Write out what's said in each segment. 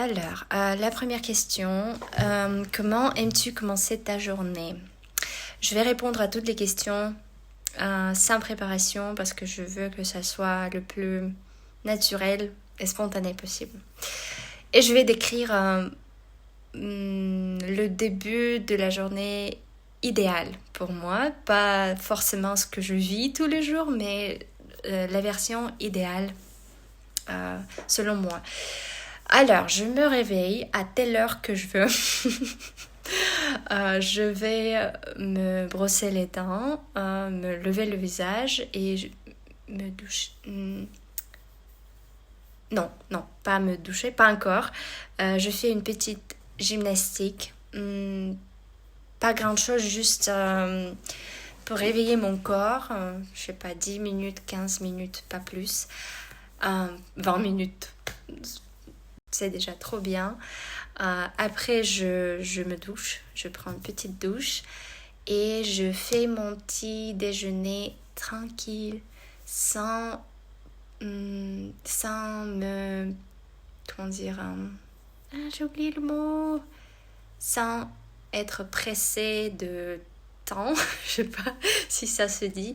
Alors, la première question, comment aimes-tu commencer ta journée? Je vais répondre à toutes les questions sans préparation parce que je veux que ça soit le plus naturel et spontané possible. Et je vais décrire le début de la journée idéale pour moi, pas forcément ce que je vis tous les jours, mais la version idéale selon moi. Alors, je me réveille à telle heure que je veux. Je vais me brosser les dents, me lever le visage et me doucher. Non, pas me doucher, pas encore. Je fais une petite gymnastique. Pas grand chose, juste pour réveiller mon corps. Je sais pas, 10 minutes, 15 minutes, pas plus. 20 minutes. C'est déjà trop bien. Après, je me douche. Je prends une petite douche. Et je fais mon petit déjeuner tranquille. Sans me... Comment dire j'ai oublié le mot. Sans être pressée de temps. Je sais pas si ça se dit.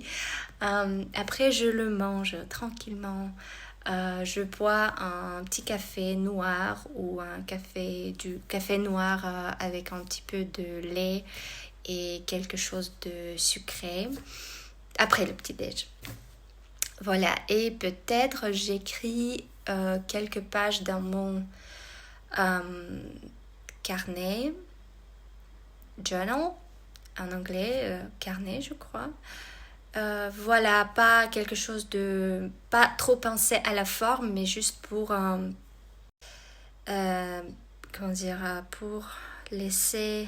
Après, je le mange tranquillement. Je bois un petit café noir ou du café noir avec un petit peu de lait et quelque chose de sucré après le petit-déj. Voilà, et peut-être j'écris quelques pages dans mon carnet, journal, en anglais, carnet je crois. Voilà, pas quelque chose de... Pas trop penser à la forme, mais juste pour... comment dire? Pour laisser...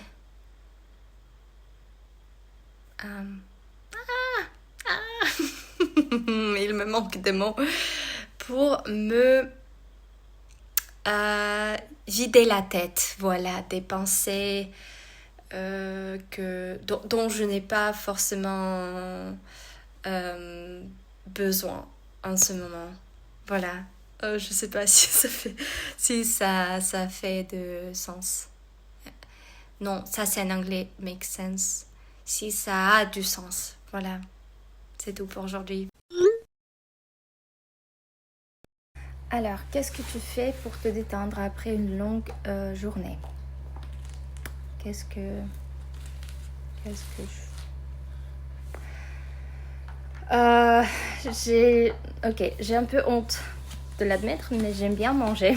Il me manque des mots. Pour me vider la tête. Voilà, des pensées... dont je n'ai pas forcément besoin en ce moment. Voilà. Je sais pas si ça fait de sens. Non, ça c'est en anglais, make sense. Si ça a du sens. Voilà. C'est tout pour aujourd'hui. Alors, qu'est-ce que tu fais pour te détendre après une longue journée? Qu'est-ce que j'ai un peu honte de l'admettre, mais j'aime bien manger.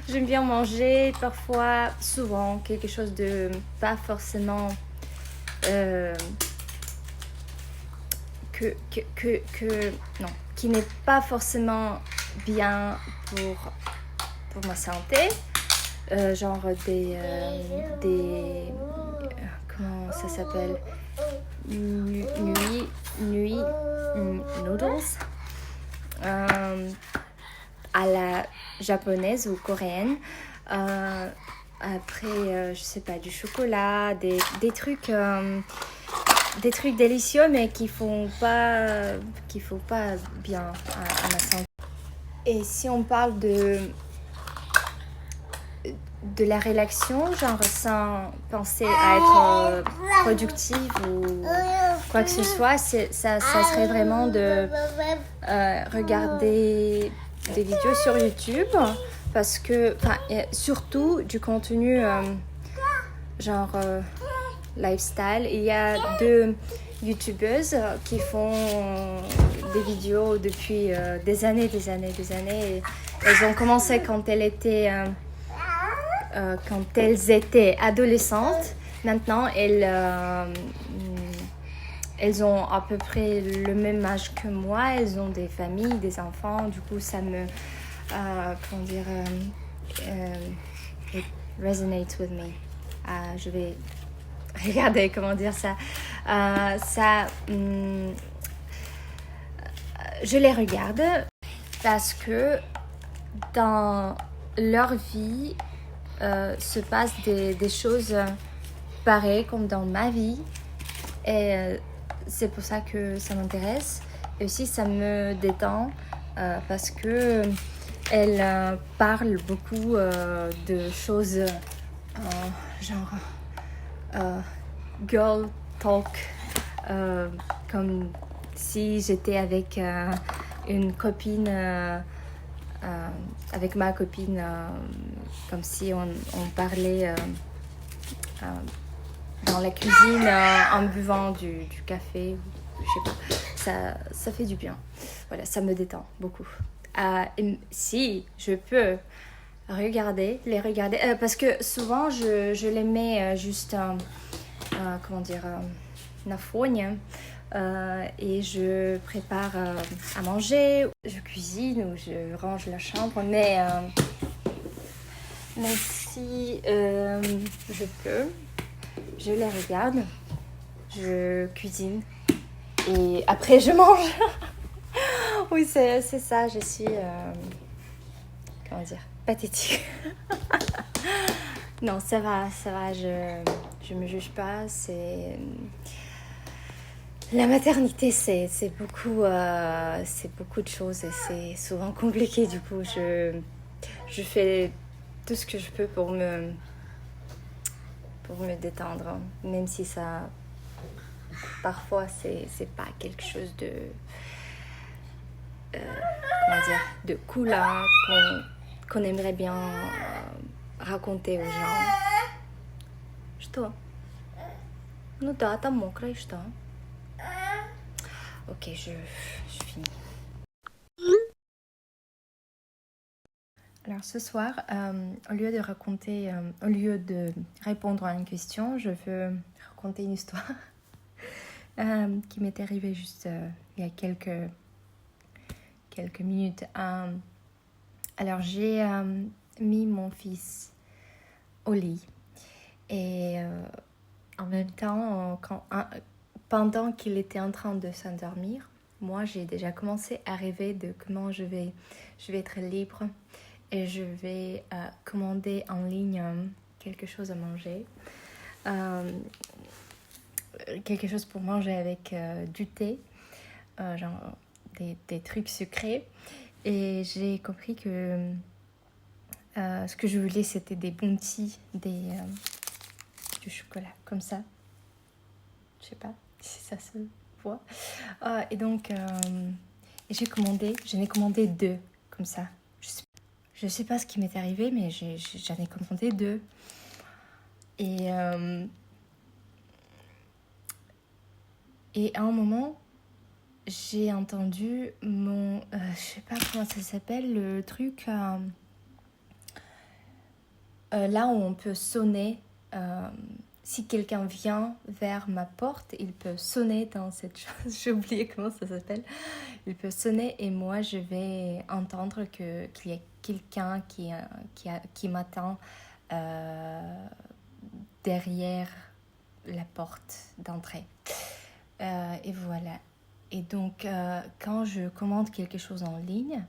J'aime bien manger, parfois, souvent, quelque chose de pas forcément qui n'est pas forcément bien pour ma santé. Genre des comment ça s'appelle, nuit noodles à la japonaise ou coréenne. Après je sais pas, du chocolat, des trucs délicieux mais qui font pas bien à ma santé. Et si on parle de la relaxation, genre sans penser à être productive ou quoi que ce soit, ça serait vraiment de regarder des vidéos sur YouTube, parce que surtout du contenu genre lifestyle. Il y a 2 youtubeuses qui font des vidéos depuis des années. Et elles ont commencé quand elles étaient adolescentes. Maintenant, elles ont à peu près le même âge que moi. Elles ont des familles, des enfants. Du coup, ça me... it resonates with me. Je vais regarder comment dire ça. Je les regarde parce que dans leur vie se passent des choses pareilles comme dans ma vie, et c'est pour ça que ça m'intéresse. Et aussi ça me détend parce que Elle parle beaucoup de choses genre girl talk, comme si j'étais avec une copine, avec ma copine, comme si on parlait dans la cuisine en buvant du café, je sais pas, ça fait du bien. Voilà, ça me détend beaucoup. Si je peux les regarder, parce que souvent je les mets juste, comment dire, na fone, et je prépare à manger, je cuisine ou je range la chambre, mais si je peux, je les regarde, je cuisine et après je mange. Oui, c'est ça, je suis, comment dire, pathétique. Non, ça va, je me juge pas. La maternité, c'est beaucoup de choses et c'est souvent compliqué. Du coup, je fais tout ce que je peux pour me détendre, même si ça, parfois, c'est pas quelque chose de, comment dire, de cool, hein, qu'on aimerait bien raconter aux gens. Что? Ну да, там мокро, и что? Ok, je finis. Alors ce soir, au lieu de répondre à une question, je veux raconter une histoire qui m'est arrivée juste il y a quelques minutes. Alors j'ai mis mon fils au lit et en même temps, pendant qu'il était en train de s'endormir, moi j'ai déjà commencé à rêver de comment je vais être libre et je vais commander en ligne quelque chose à manger, quelque chose pour manger avec du thé, genre des trucs sucrés. Et j'ai compris que ce que je voulais, c'était des bounties, du chocolat, comme ça. Je sais pas si ça se voit. Et donc, j'en ai commandé 2, comme ça. Je sais pas ce qui m'est arrivé, mais j'en ai commandé 2. Et à un moment, j'ai entendu je sais pas comment ça s'appelle, le truc là où on peut sonner. Si quelqu'un vient vers ma porte, il peut sonner dans cette chose. J'ai oublié comment ça s'appelle. Il peut sonner et moi, je vais entendre qu'il y a quelqu'un qui m'attend derrière la porte d'entrée. Et voilà. Et donc, quand je commande quelque chose en ligne,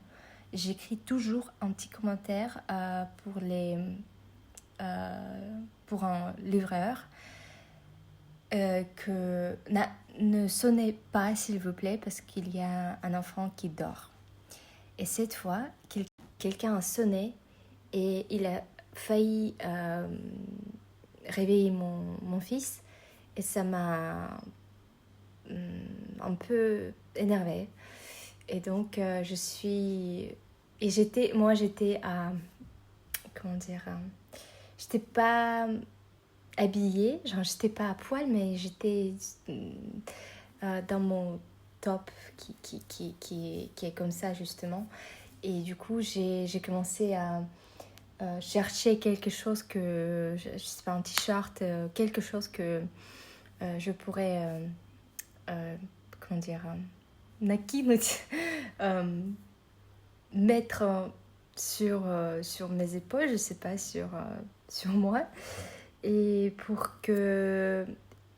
j'écris toujours un petit commentaire pour un livreur que ne sonnez pas s'il vous plaît parce qu'il y a un enfant qui dort. Et cette fois, quelqu'un a sonné et il a failli réveiller mon fils et ça m'a un peu énervée. Et donc j'étais à, comment dire, j'étais pas habillée, genre j'étais pas à poil, mais j'étais dans mon top qui est comme ça justement. Et du coup j'ai commencé à chercher quelque chose je sais pas, un t-shirt, quelque chose que je pourrais comment dire, mettre sur mes épaules, je sais pas, sur moi. Et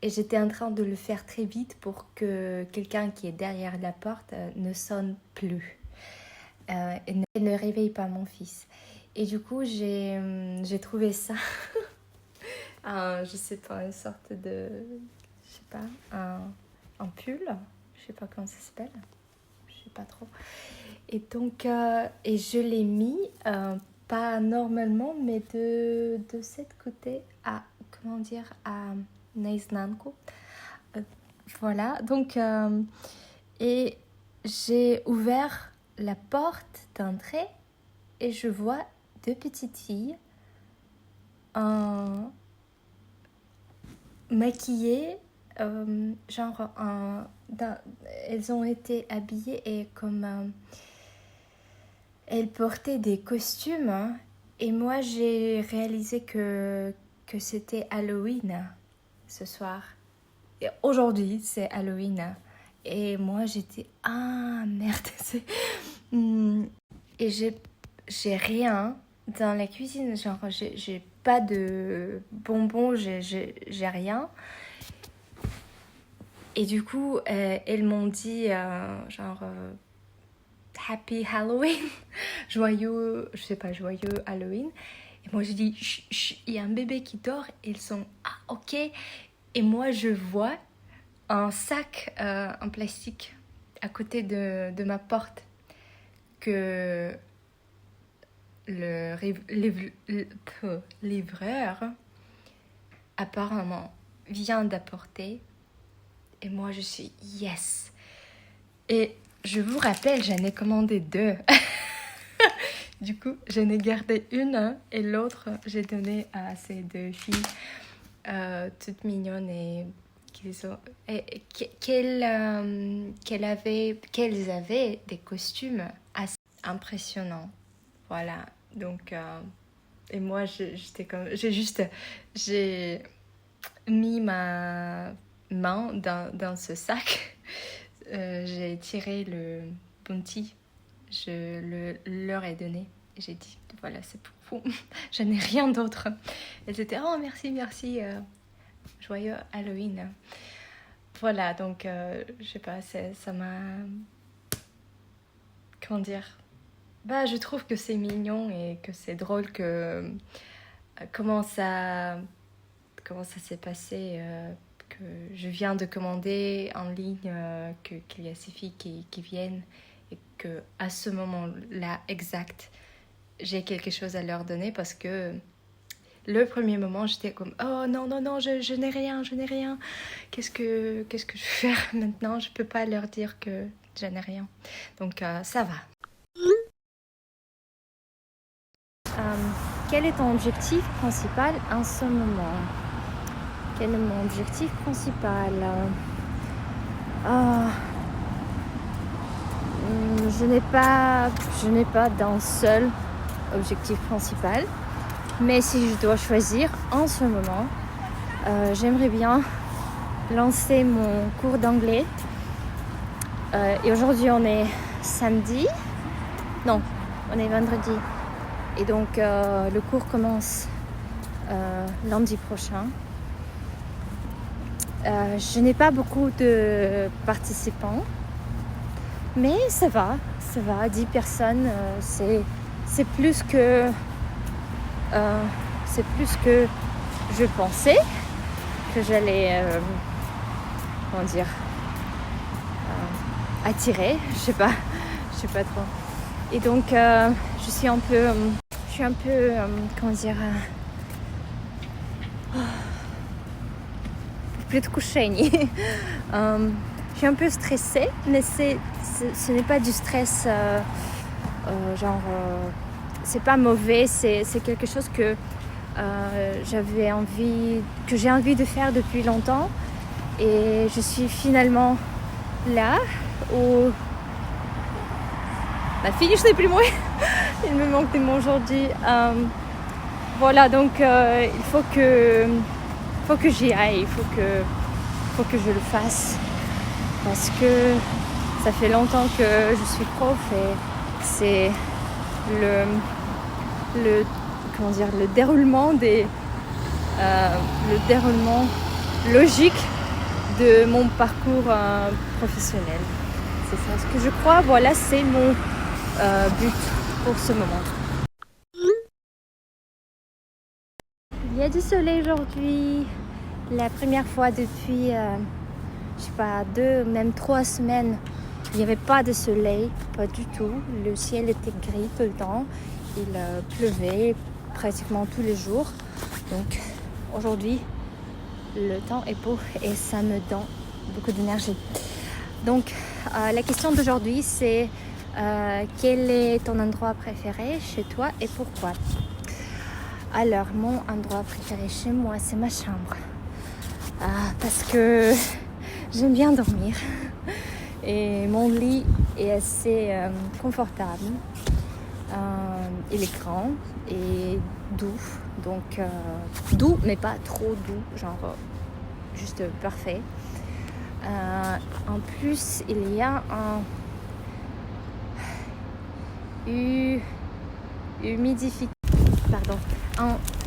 j'étais en train de le faire très vite pour que quelqu'un qui est derrière la porte ne sonne plus et ne réveille pas mon fils. Et du coup, j'ai trouvé ça, je sais pas, une sorte de, je sais pas, un pull, je sais pas comment ça s'appelle. je sais pas trop. Et donc, et je l'ai mis, pas normalement, mais de cette côté à, comment dire, à naizanko. Voilà, donc, et j'ai ouvert la porte d'entrée et je vois deux petites filles maquillées, genre, elles ont été habillées et comme... elles portaient des costumes, hein, et moi j'ai réalisé que c'était Halloween ce soir. Et aujourd'hui c'est Halloween. Et moi j'étais ah merde. Et j'ai rien dans la cuisine, genre j'ai pas de bonbons, j'ai rien. Et du coup elles m'ont dit genre Happy Halloween, joyeux, je sais pas, joyeux Halloween. Et moi je dis, chut, chut, il y a un bébé qui dort. Et ils sont, ah ok. Et moi je vois un sac en plastique à côté de ma porte que le livreur apparemment vient d'apporter. Et moi je suis, yes. Et je vous rappelle, j'en ai commandé 2. Du coup, j'en ai gardé une et l'autre, j'ai donné à ces 2 filles toutes mignonnes et qu'elles avaient des costumes assez impressionnants. Voilà, donc... et moi, j'étais comme... J'ai mis ma main dans ce sac. J'ai tiré le bounty, leur ai donné. Et j'ai dit, voilà, c'est pour vous. Je n'ai rien d'autre. Elles étaient, oh merci, merci. Joyeux Halloween. Voilà, donc, je sais pas, ça m'a... Comment dire? Bah, je trouve que c'est mignon et que c'est drôle que... comment ça s'est passé que je viens de commander en ligne, qu'il y a ces filles qui viennent et qu'à ce moment-là exact, j'ai quelque chose à leur donner parce que le premier moment, j'étais comme « Oh non, non, non, je n'ai rien, je n'ai rien. Qu'est-ce que je vais faire maintenant? Je ne peux pas leur dire que je n'ai rien. » Donc, ça va. Quel est ton objectif principal en ce moment? Quel est mon objectif principal? Je n'ai pas d'un seul objectif principal. Mais si je dois choisir en ce moment, j'aimerais bien lancer mon cours d'anglais. Et aujourd'hui, on est samedi. Non, on est vendredi. Et donc, le cours commence lundi prochain. Je n'ai pas beaucoup de participants, mais ça va, 10 personnes, c'est plus que je pensais que j'allais, attirer, je sais pas trop. Et donc, je suis un peu, предвкушение. Je suis un peu stressée, mais ce n'est pas du stress c'est pas mauvais, c'est quelque chose que j'ai envie de faire depuis longtemps et je suis finalement là où ma finish primoy. Il me manque des mots aujourd'hui. Voilà, donc il faut que j'y aille, il faut que je le fasse parce que ça fait longtemps que je suis prof et c'est le déroulement le déroulement logique de mon parcours professionnel. C'est ça ce que je crois. Voilà, c'est mon but pour ce moment. Il y a du soleil aujourd'hui. La première fois depuis, 2, même 3 semaines Il n'y avait pas de soleil, pas du tout. Le ciel était gris tout le temps. Il pleuvait pratiquement tous les jours. Donc aujourd'hui, le temps est beau et ça me donne beaucoup d'énergie. Donc la question d'aujourd'hui, c'est quel est ton endroit préféré chez toi et pourquoi? Alors, mon endroit préféré chez moi, c'est ma chambre. Parce que j'aime bien dormir. Et mon lit est assez confortable. Il est grand et doux. Donc, doux, mais pas trop doux. Genre, juste parfait. En plus, il y a un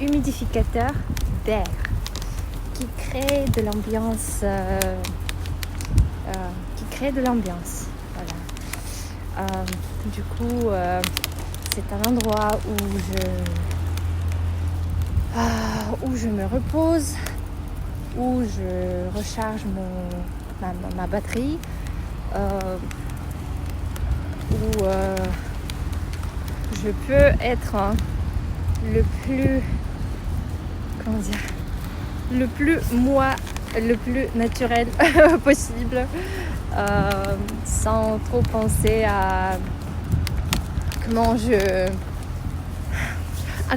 humidificateur d'air qui crée de l'ambiance. Voilà. Du coup, c'est un endroit où je me repose, où je recharge ma batterie, où je peux être le plus naturel possible, sans trop penser à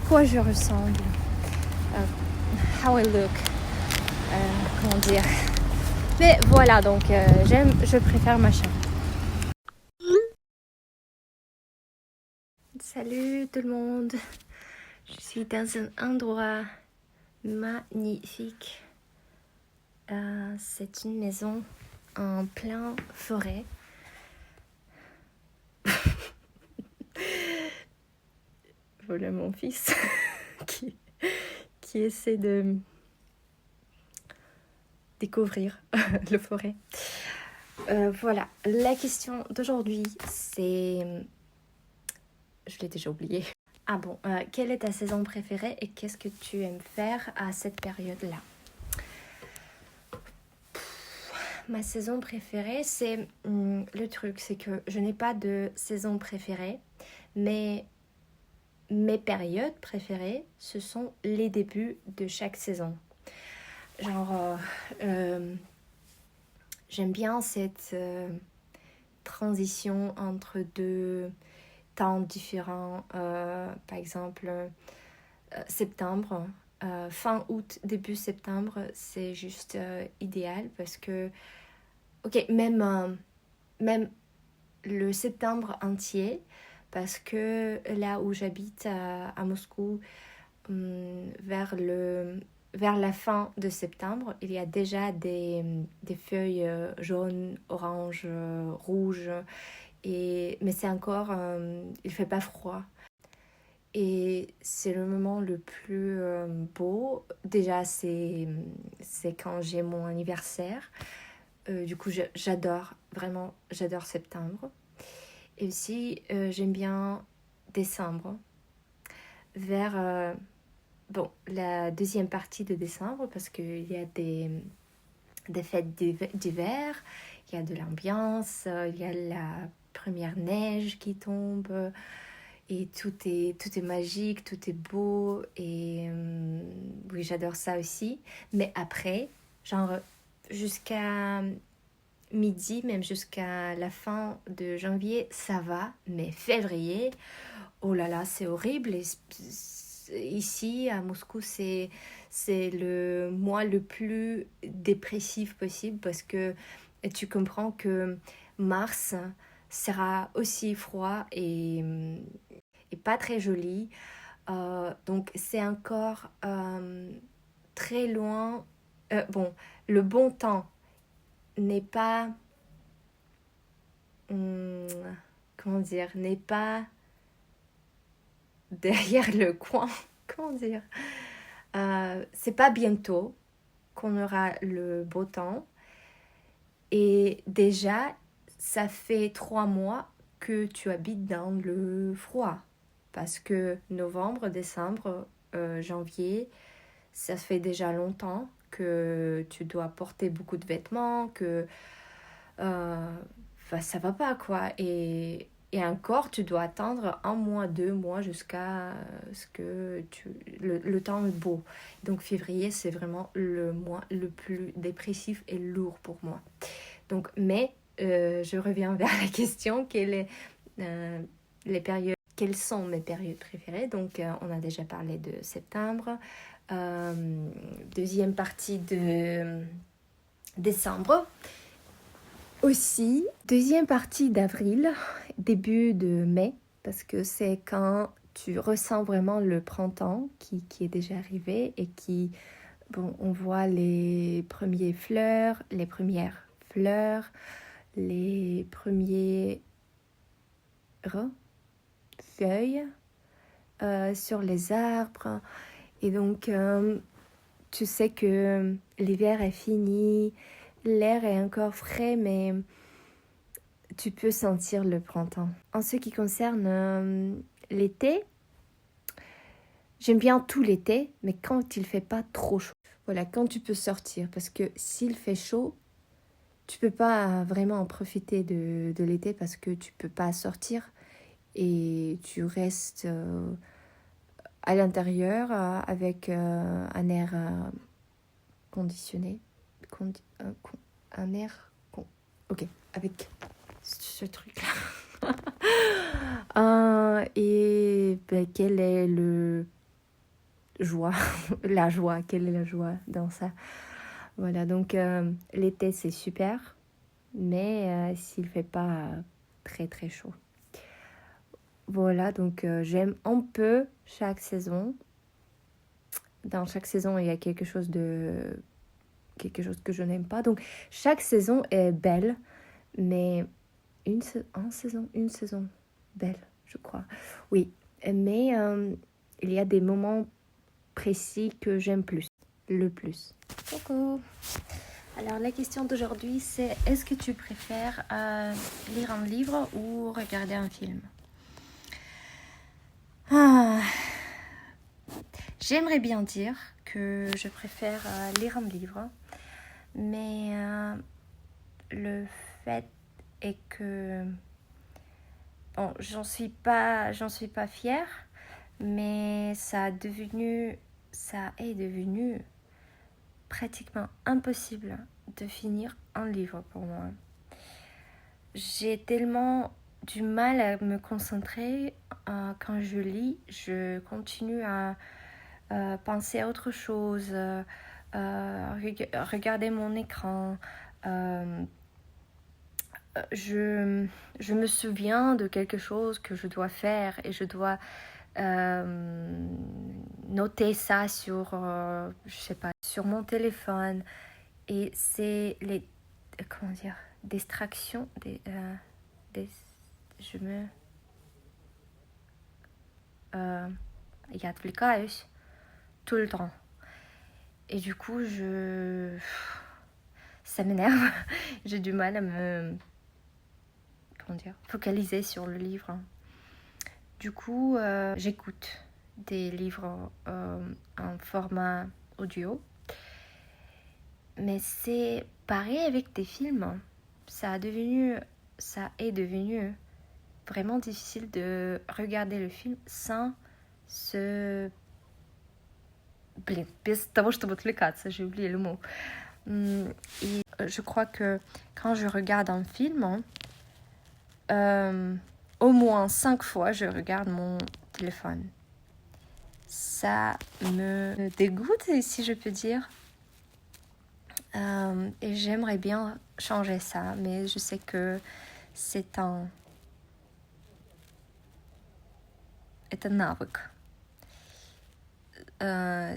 quoi je ressemble, how I look, mais voilà, donc je préfère ma chambre. Salut tout le monde, je suis dans un endroit magnifique. C'est une maison en plein forêt. Voilà mon fils qui essaie de découvrir le forêt. Voilà, la question d'aujourd'hui, c'est... Je l'ai déjà oublié. Ah bon, quelle est ta saison préférée et qu'est-ce que tu aimes faire à cette période-là? Ma saison préférée, c'est... le truc, c'est que je n'ai pas de saison préférée, mais mes périodes préférées, ce sont les débuts de chaque saison. Genre, j'aime bien cette transition entre deux temps différents. Par exemple, septembre, fin août, début septembre, c'est juste idéal parce que, ok, même le septembre entier, parce que là où j'habite à Moscou, vers la fin de septembre, il y a déjà des feuilles jaunes, oranges, rouges, mais c'est encore, il fait pas froid. Et c'est le moment le plus beau. Déjà, c'est quand j'ai mon anniversaire. Du coup, j'adore septembre. Et aussi, j'aime bien décembre. Vers la deuxième partie de décembre, parce qu'il y a des fêtes d'hiver, il y a de l'ambiance, il y a la première neige qui tombe, et tout est magique, tout est beau, et oui, j'adore ça aussi. Mais après, genre jusqu'à midi, même jusqu'à la fin de janvier, ça va, mais février, oh là là, c'est horrible. Ici, à Moscou, c'est le mois le plus dépressif possible parce que tu comprends que mars sera aussi froid et pas très joli. Donc, c'est encore très loin. Bon, le bon temps n'est pas... n'est pas derrière le coin. C'est pas bientôt qu'on aura le beau temps. Et déjà, ça fait 3 mois que tu habites dans le froid. Parce que novembre, décembre, janvier, ça fait déjà longtemps que tu dois porter beaucoup de vêtements, que ça va pas quoi. Et encore, tu dois attendre 1 mois, 2 mois jusqu'à ce que le temps est beau. Donc février, c'est vraiment le mois le plus dépressif et lourd pour moi. Donc, mais je reviens vers la question, quelles sont mes périodes préférées? Donc, on a déjà parlé de septembre. Deuxième partie de décembre. Aussi, deuxième partie d'avril, début de mai, parce que c'est quand tu ressens vraiment le printemps qui est déjà arrivé et on voit les premières fleurs, les premières feuilles sur les arbres. Et donc, tu sais que l'hiver est fini, l'air est encore frais, mais tu peux sentir le printemps. En ce qui concerne l'été, j'aime bien tout l'été, mais quand il fait pas trop chaud. Voilà, quand tu peux sortir, parce que s'il fait chaud, tu peux pas vraiment en profiter de l'été parce que tu peux pas sortir et tu restes à l'intérieur avec un air conditionné. Un air... Ok, avec ce truc-là. Et ben, quelle est la joie, quelle est la joie dans ça? Voilà, donc l'été c'est super, mais s'il fait pas très très chaud. Voilà, donc j'aime un peu chaque saison. Dans chaque saison, il y a quelque chose que je n'aime pas. Donc chaque saison est belle, mais une saison belle, je crois. Oui, mais il y a des moments précis que j'aime le plus. Coucou. Alors la question d'aujourd'hui c'est: est-ce que tu préfères lire un livre ou regarder un film? J'aimerais bien dire que je préfère lire un livre, mais le fait est que bon, j'en suis pas fière, mais ça est devenu pratiquement impossible de finir un livre pour moi. J'ai tellement du mal à me concentrer quand je lis. Je continue à penser à autre chose, regarder mon écran. Je me souviens de quelque chose que je dois faire et je dois noter ça sur, je sais pas, sur mon téléphone. Et c'est les, comment dire, distractions, я отвлекаюсь tout le temps. Et du coup, ça m'énerve. J'ai du mal à me, focaliser sur le livre. Du coup, j'écoute des livres en format audio. Mais c'est pareil avec des films. Ça est devenu vraiment difficile de regarder le film sans без того, чтобы отвлекаться. J'ai oublié le mot. Et je crois que quand je regarde un film, au moins 5 fois, je regarde mon téléphone. Ça me dégoûte, si je peux dire. Et j'aimerais bien changer ça, mais je sais que c'est un навык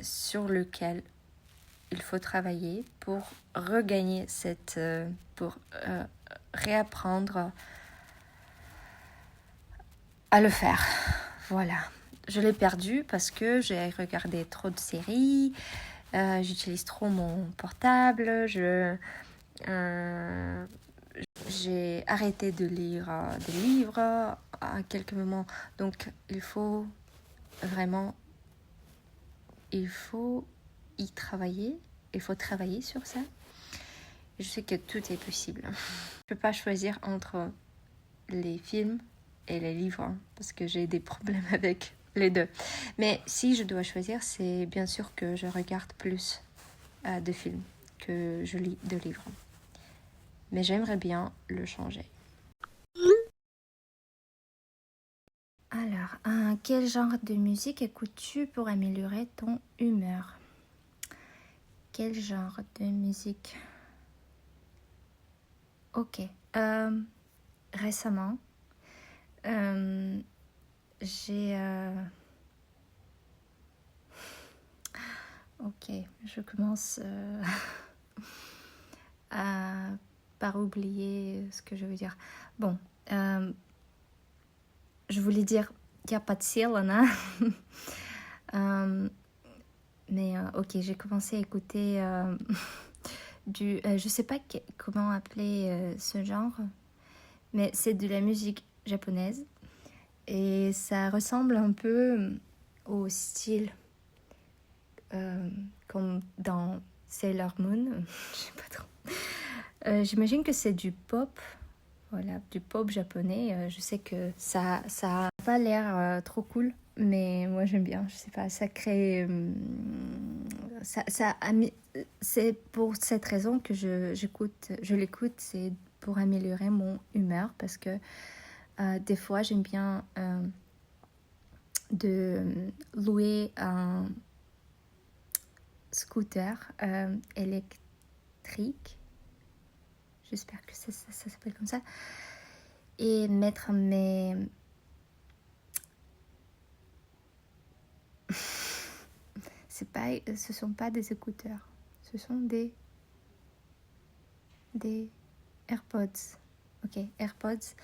sur lequel il faut travailler pour regagner pour réapprendre à le faire. Voilà. Je l'ai perdu parce que j'ai regardé trop de séries, j'utilise trop mon portable, j'ai arrêté de lire des livres à quelques moments. Donc il faut y travailler, il faut travailler sur ça. Je sais que tout est possible. Je ne peux pas choisir entre les films et les livres parce que j'ai des problèmes avec les deux. Mais si je dois choisir, c'est bien sûr que je regarde plus de films que je lis de livres. Mais j'aimerais bien le changer. Alors, quel genre de musique écoutes-tu pour améliorer ton humeur? Quel genre de musique? Ok. Récemment, j'ai... Ok, je commence par oublier ce que je veux dire. Bon, je voulais dire qu'il n'y a pas de ciel, hein? Mais ok, j'ai commencé à écouter je sais pas comment appeler ce genre, mais c'est de la musique japonaise et ça ressemble un peu au style comme dans Sailor Moon. Je sais pas trop. J'imagine que c'est du pop, voilà, du pop japonais. Je sais que ça a pas l'air trop cool, mais moi j'aime bien. Je sais pas, ça crée, c'est pour cette raison que je l'écoute, c'est pour améliorer mon humeur parce que des fois j'aime bien de louer un scooter électrique, j'espère que ça s'appelle comme ça, et mettre mes ce sont pas des écouteurs, ce sont des AirPods, ok, AirPods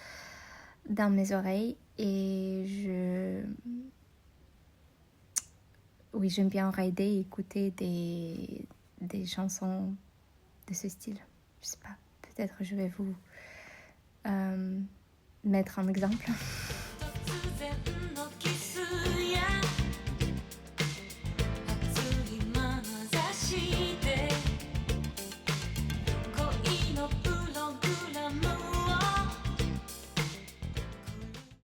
dans mes oreilles et oui, j'aime bien rider et écouter des chansons de ce style. Je sais pas, peut-être je vais vous mettre un exemple.